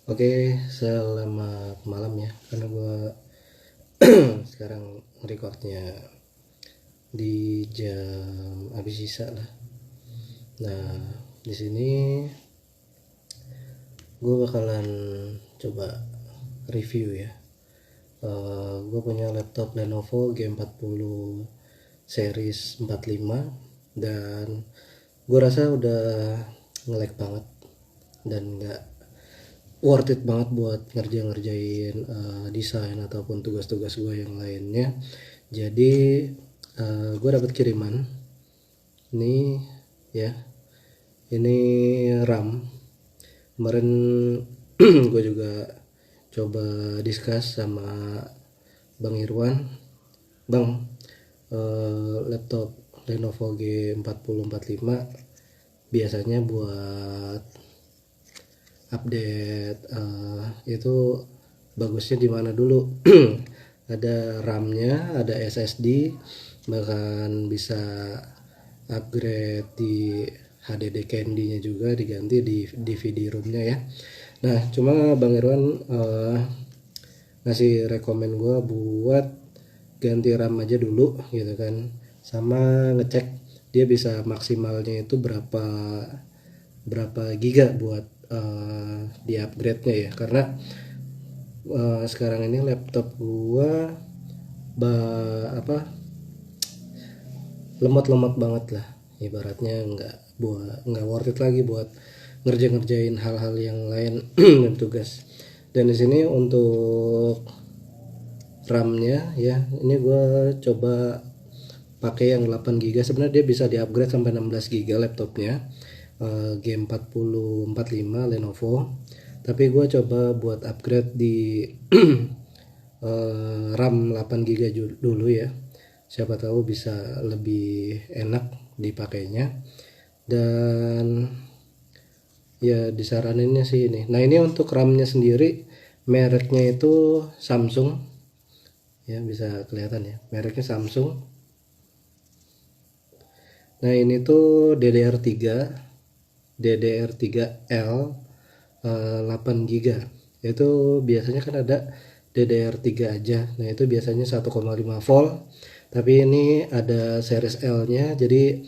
Oke, selamat malam ya. Karena gue sekarang recordnya di jam habis sisa lah. Nah, di sini gue bakalan coba review ya. Gue punya laptop Lenovo G40 series 45 dan gue rasa udah nge-lag banget dan nggak worth it banget buat ngerjain desain ataupun tugas-tugas gue yang lainnya. Jadi gue dapat kiriman ini ya, ini RAM. Kemarin gue juga coba discuss sama Bang Irwan. Bang, laptop Lenovo G4045 biasanya buat update itu bagusnya di mana dulu? Ada RAM-nya, ada SSD, bahkan bisa upgrade di HDD Candy-nya juga, diganti di DVD ROM-nya ya. Nah, cuma Bang Irwan ngasih rekomen gue buat ganti RAM aja dulu gitu kan, sama ngecek dia bisa maksimalnya itu berapa giga buat di upgrade-nya ya. Karena sekarang ini laptop gua lemot-lemot banget lah, ibaratnya nggak worth it lagi buat ngerjain hal-hal yang lain dan tugas. Dan di sini untuk RAM-nya ya, ini gua coba pakai yang 8 GB. Sebenarnya dia bisa di-upgrade sampai 16 GB laptopnya, G4045 Lenovo. Tapi gue coba buat upgrade di RAM 8 GB dulu ya. Siapa tahu bisa lebih enak dipakainya. Dan ya disaraninnya sih ini. Nah, ini untuk RAM-nya sendiri mereknya itu Samsung. Ya, bisa kelihatan ya. Mereknya Samsung. Nah, ini tuh DDR3L 8 GB. Itu biasanya kan ada DDR3 aja. Nah, itu biasanya 1,5 volt. Tapi ini ada series L-nya, jadi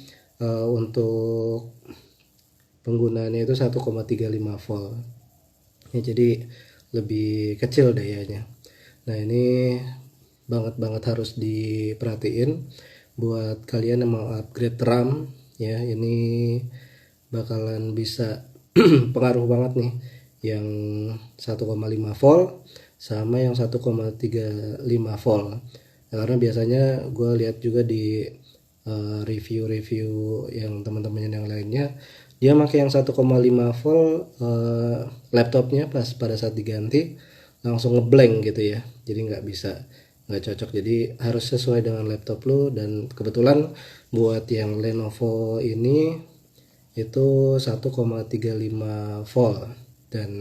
untuk penggunaannya itu 1,35 volt. Ya, jadi lebih kecil dayanya. Nah, ini banget harus diperhatiin buat kalian yang mau upgrade RAM ya. Ini bakalan bisa pengaruh banget nih yang 1,5 volt sama yang 1,35 volt. Ya, karena biasanya gue lihat juga di review-review yang teman-teman yang lainnya, dia pakai yang 1,5 volt, laptopnya pas pada saat diganti langsung ngeblank gitu ya, jadi nggak cocok. Jadi harus sesuai dengan laptop lo. Dan kebetulan buat yang Lenovo ini itu 1,35 volt. Dan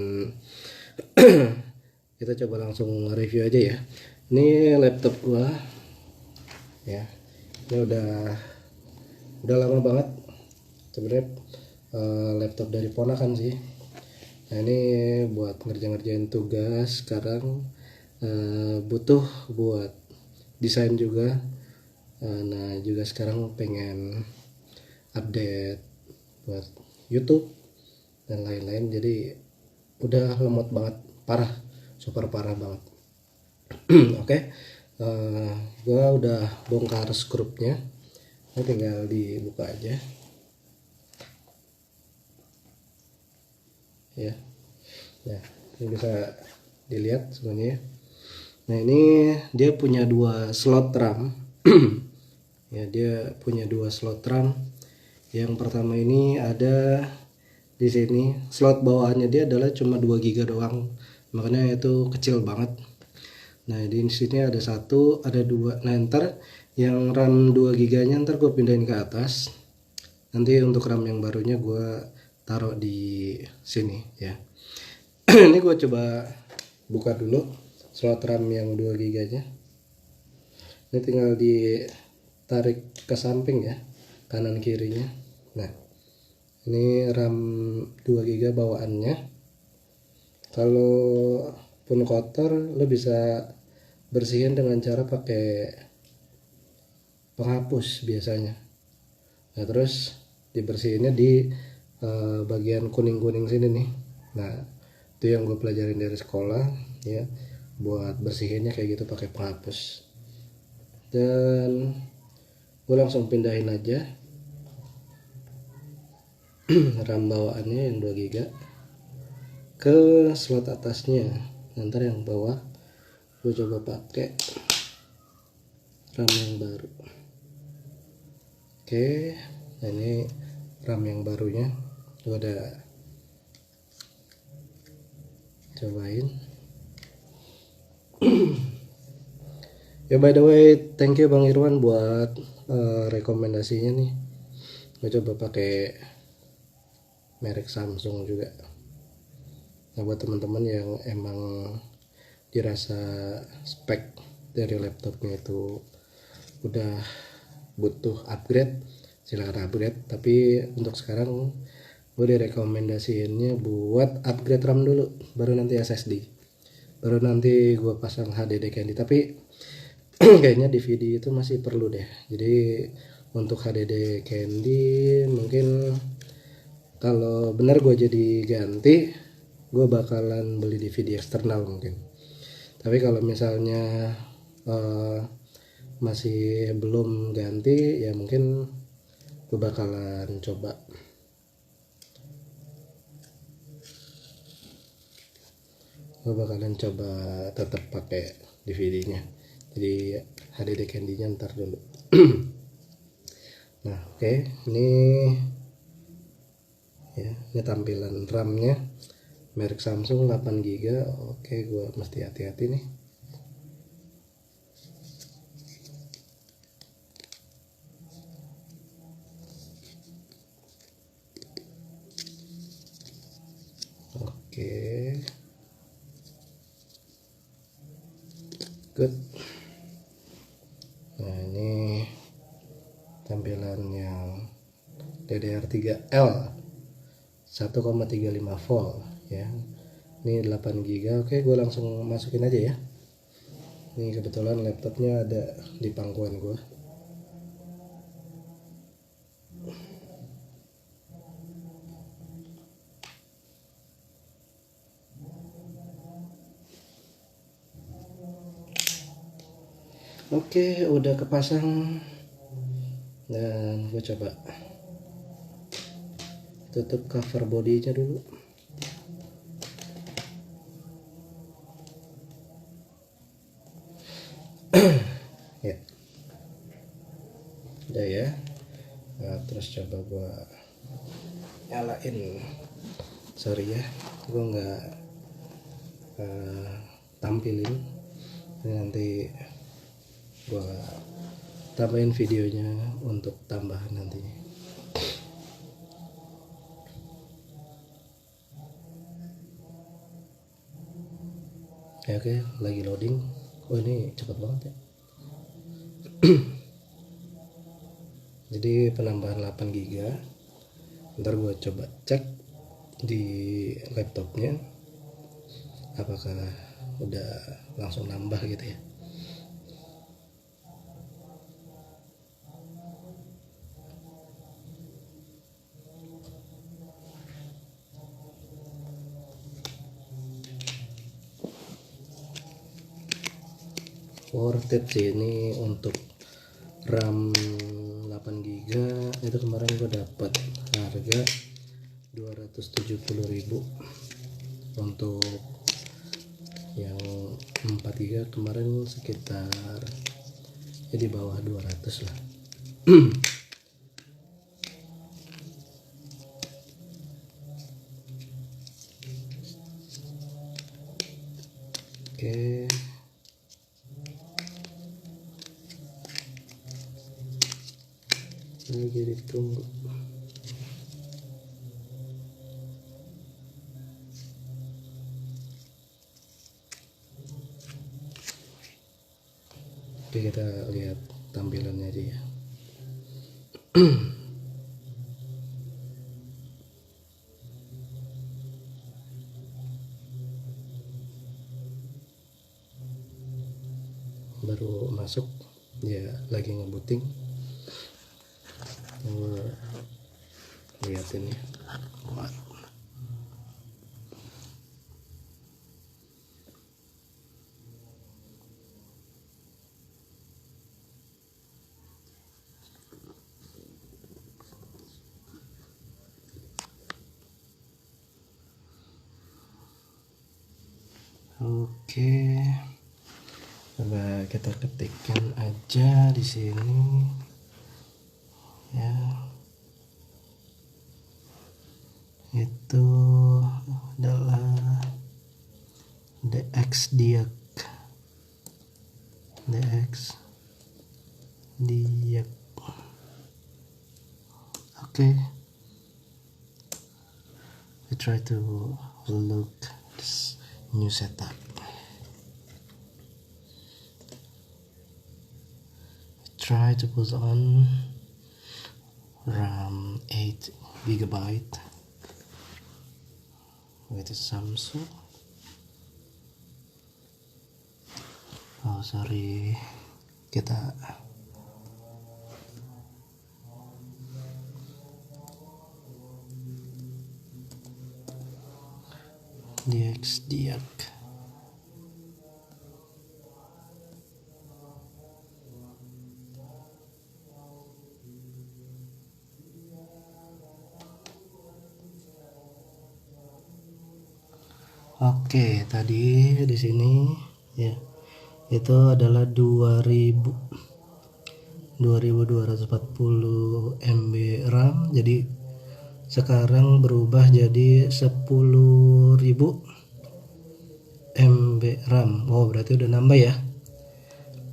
kita coba langsung review aja ya. Ini laptop gua ya, ini udah lama banget sebenarnya, laptop dari ponakan sih. Nah, ini buat ngerjain tugas sekarang, butuh buat desain juga. Nah, juga sekarang pengen update buat YouTube dan lain-lain, jadi udah lemot banget, parah, super parah banget. Oke, gua udah bongkar skrupnya, ini tinggal dibuka aja ya. Nah, ini bisa dilihat semuanya. Nah, ini dia punya 2 slot RAM. Ya, dia punya 2 slot RAM. Yang pertama ini ada di sini, slot bawaannya dia adalah cuma 2 GB doang, makanya itu kecil banget. Nah, di sini ada 1, ada 2. Nah, ntar yang RAM 2 GB nya ntar gue pindahin ke atas. Nanti untuk RAM yang barunya gue taruh di sini ya. Ini gue coba buka dulu slot RAM yang 2 GB nya. Ini tinggal ditarik ke samping ya, kanan kirinya. Nah, ini RAM 2 GB bawaannya. Kalau pun kotor lo bisa bersihin dengan cara pakai penghapus biasanya. Nah terus dibersihinnya di bagian kuning-kuning sini nih. Nah itu yang gue pelajarin dari sekolah ya, buat bersihinnya kayak gitu pakai penghapus. Dan gue langsung pindahin aja RAM bawaannya yang 2 GB ke slot atasnya. Nanti yang bawah gue coba pakai RAM yang baru. Oke, nah ini RAM yang barunya gue udah cobain. Ya by the way, thank you Bang Irwan buat rekomendasinya nih. Gue coba pakai merek Samsung juga. Nah buat teman-teman yang emang dirasa spek dari laptopnya itu udah butuh upgrade, silahkan upgrade. Tapi untuk sekarang gue direkomendasiinnya buat upgrade RAM dulu, baru nanti SSD, baru nanti gue pasang HDD Candy. Tapi kayaknya DVD itu masih perlu deh. Jadi untuk HDD Candy mungkin kalau benar gue jadi ganti, gue bakalan beli DVD eksternal mungkin. Tapi kalau misalnya masih belum ganti, ya mungkin gue bakalan coba tetap pakai DVD-nya. Jadi HDD Candy-nya ntar dulu. Nah oke, ini ya, ini tampilan RAM-nya merek Samsung 8 GB. Oke, gue mesti hati-hati nih. Oke, good. Nah ini tampilan yang DDR3L 1,35 volt ya. Ini 8 GB. Oke, gue langsung masukin aja ya. Ini kebetulan laptopnya ada di pangkuan gue. Oke, udah kepasang. Dan gue coba tutup cover bodinya dulu. Ya, udah ya. Nah, terus coba gue nyalain. Sorry ya, gue nggak tampilin. Ini nanti gue tambahin videonya untuk tambahan nantinya. Ya, oke, lagi loading. Oh ini cepet banget ya. Jadi penambahan 8 GB. Ntar gue coba cek di laptopnya apakah udah langsung nambah gitu ya. Worth it sih ini untuk RAM 8 GB. Itu kemarin gue dapat harga 270.000. Untuk yang 4 GB kemarin sekitar ya di bawah 200 lah. Oke, lagi ditunggu. Oke, kita lihat tampilannya aja ya. baru masuk ya, lagi ngebooting. Lihat ini kuat. Oke, coba kita ketikkan aja di sini ya, itu adalah DX Diag. Okay, we try to look this new setup. Try to put on RAM 8 GB with the Samsung. Oh sorry, kita DX Diag. Oke, tadi di sini ya, itu adalah 2240 MB RAM. Jadi sekarang berubah jadi 10.000 MB RAM. Oh, berarti udah nambah ya.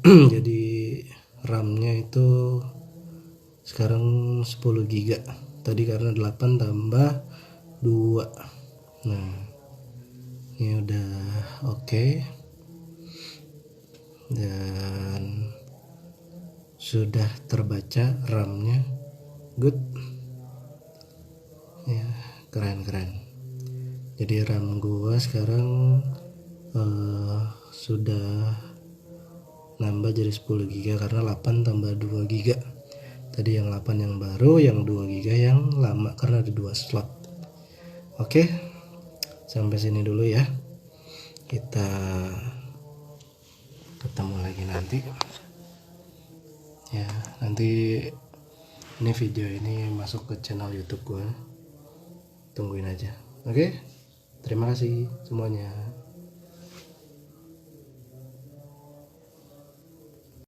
Jadi RAM-nya itu sekarang 10 GB. Tadi karena 8 tambah 2. Nah, ini udah oke. Dan sudah terbaca RAM-nya. Good. Ya, keren. Jadi RAM gua sekarang sudah nambah jadi 10 GB karena 8 tambah 2 GB. Tadi yang 8 yang baru, yang 2 GB yang lama karena ada 2 slot. Oke, sampai sini dulu ya. Kita ketemu lagi nanti. Ya, nanti ini video ini masuk ke channel YouTube gue. Tungguin aja. Oke? Terima kasih semuanya.